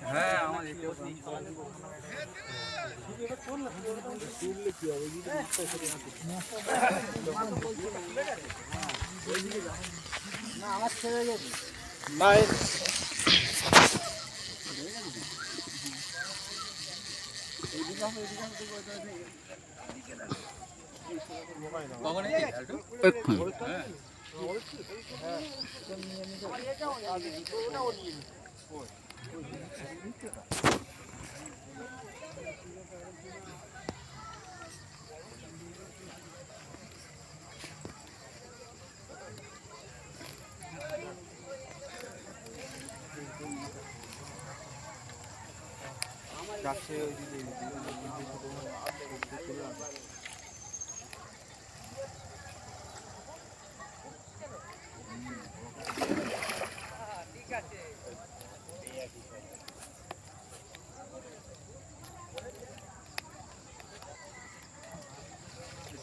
হ্যাঁ আমার ছেড়ে গেছে ভাই যাচ্ছে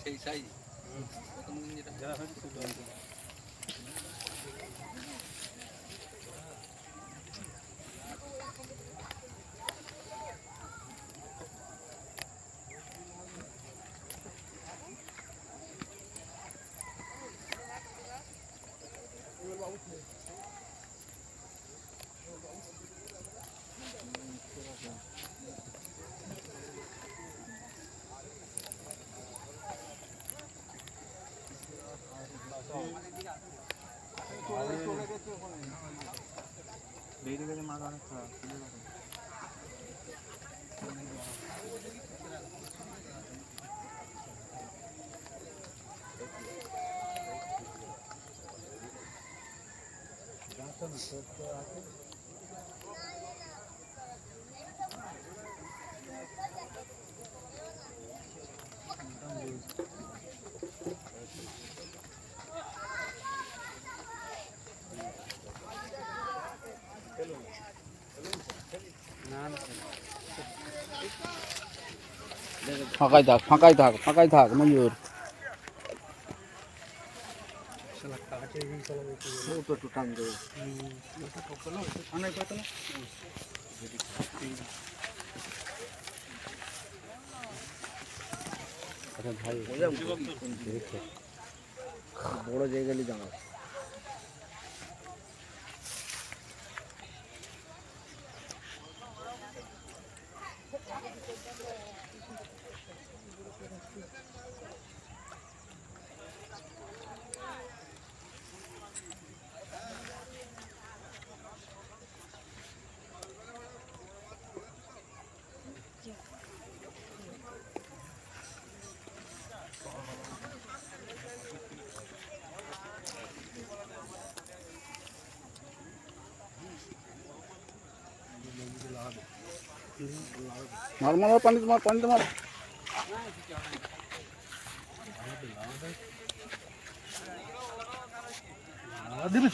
সেই সাইজ যারা হয়তো মাছ অনেক খারাপ ফাঁকাই থাক মঞ্জুর বড় জায়গায় জানা মার পানিতে মার দিবি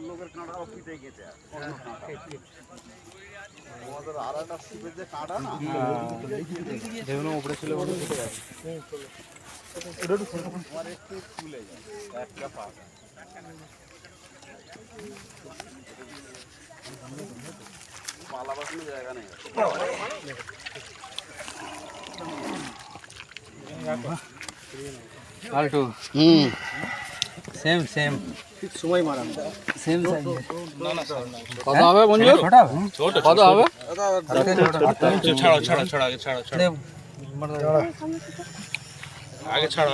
লোকের কাঁটা পিঠে গেছে আমাদের আর একটা শিবের যে কাঁটা না যেগুলো উপরে ছিল ওগুলো কেটে গেছে আমার একটু খুলে যায় একটা পা পালা বাসানোর জায়গা নেই আলটু সেম ঠিক সময় মারা সেম সাইজ কত হবে মঞ্জুর কত হবে ছাড়ো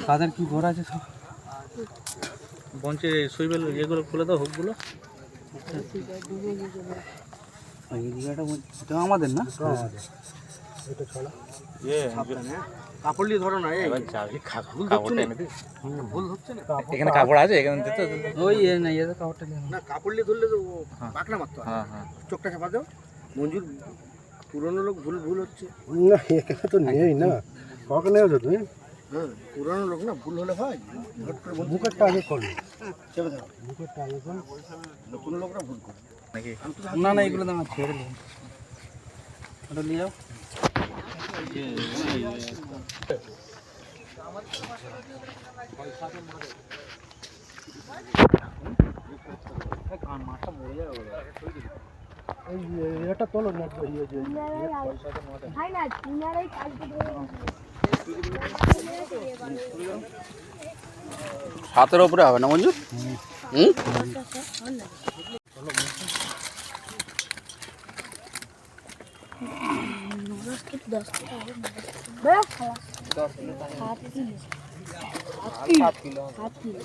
তাদের কি ঘোরা আছে সব বঞ্চে সুইবেল এগুলো খুলে দাও হুকগুলো এই জায়গাটা এটা আমাদের না এটা ছড়া কাপড় দিয়ে ধরো না ভুল হচ্ছে না এখানে কাপড় আছে এখানে দিতে ওই না এই কাপড়টা না কাপড় দিয়ে ধরলে তো পাকনা মারতে হয় চোখটা চাপা দাও মঞ্জুর পুরনো লোক ভুল হচ্ছে না এখানে তো নেই না কখন নেই তো তুমি হ্যাঁ পুরনো লোক না ভুল হলে হয় বুকেরটা আগে করো চেপে দাও বুকেরটা আগে করো কোনো লোকরা ভুল করে নাকি? না না এগুলো দাম ছেড়ে দিন ওটা নিয়ে যাও মাছটা মরে যাবে এই এটা তোলো না ভাই না তিনারাই কালকে ধরে সাতের উপরে হবে না মঞ্জু? হুম সাত কিলো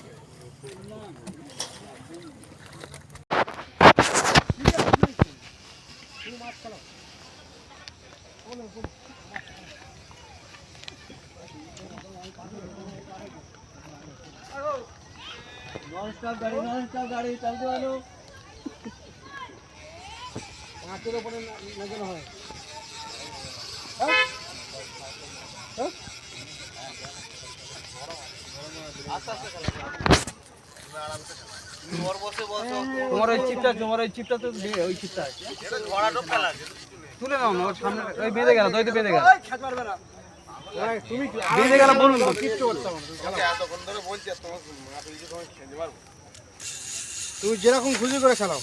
তোমার ওই চিপটা তো ওই চিপটা আছে তুলে নাও না ওর সামনে ওই বেঁধে গেল দইতে বেঁধে গেল বেঁধে গেল বলুন তো কিচ্ছু করতে হবে তুমি যেরকম খুশি করে খেলাও।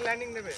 ল্যান্ডিং নেবে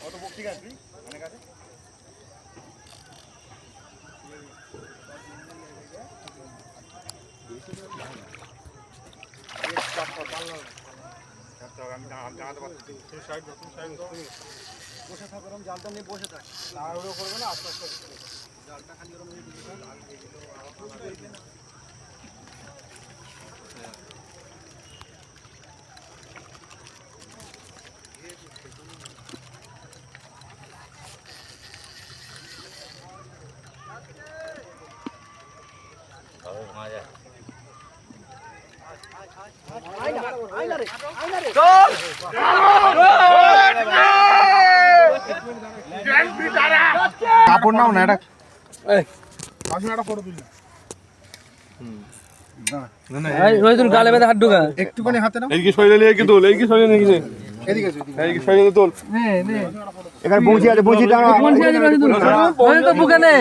অত বক্তি গাছ অনেক আছে বসে থাকো জালটা নিয়ে বসে থাক তাড়াহুড়ো করবে না আস্তে আস্তে জালটা খালি ওরকম কাপড় নাও না এটা ফটো তুলি গালে বেঁধে হাত ঢুকা একটুখানি হাতে নাও এই কি শরীরে নিয়ে কি তোল এই কি শরীরে নিয়ে এদিকে এই কি শরীরে তোল এখানে বঞ্চি আছে বঞ্চিটা তো বুকে নে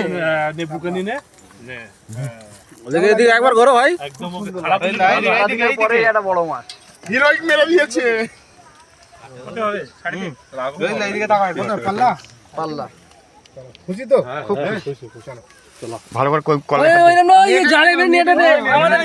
নে বুকানি নে এদিকে একবার ঘোরো ভাই একদম খারাপ পরে একটা বড় মাছ হিরোইক মেরে দিয়েছে হতে হবে ছাড়ি এই এইদিকে তাকাও পাল্লা পাল্লা খুশি তো খুব খুশি চলো ভালো করে ওই জালে নিয়ে এটা দে আমাদের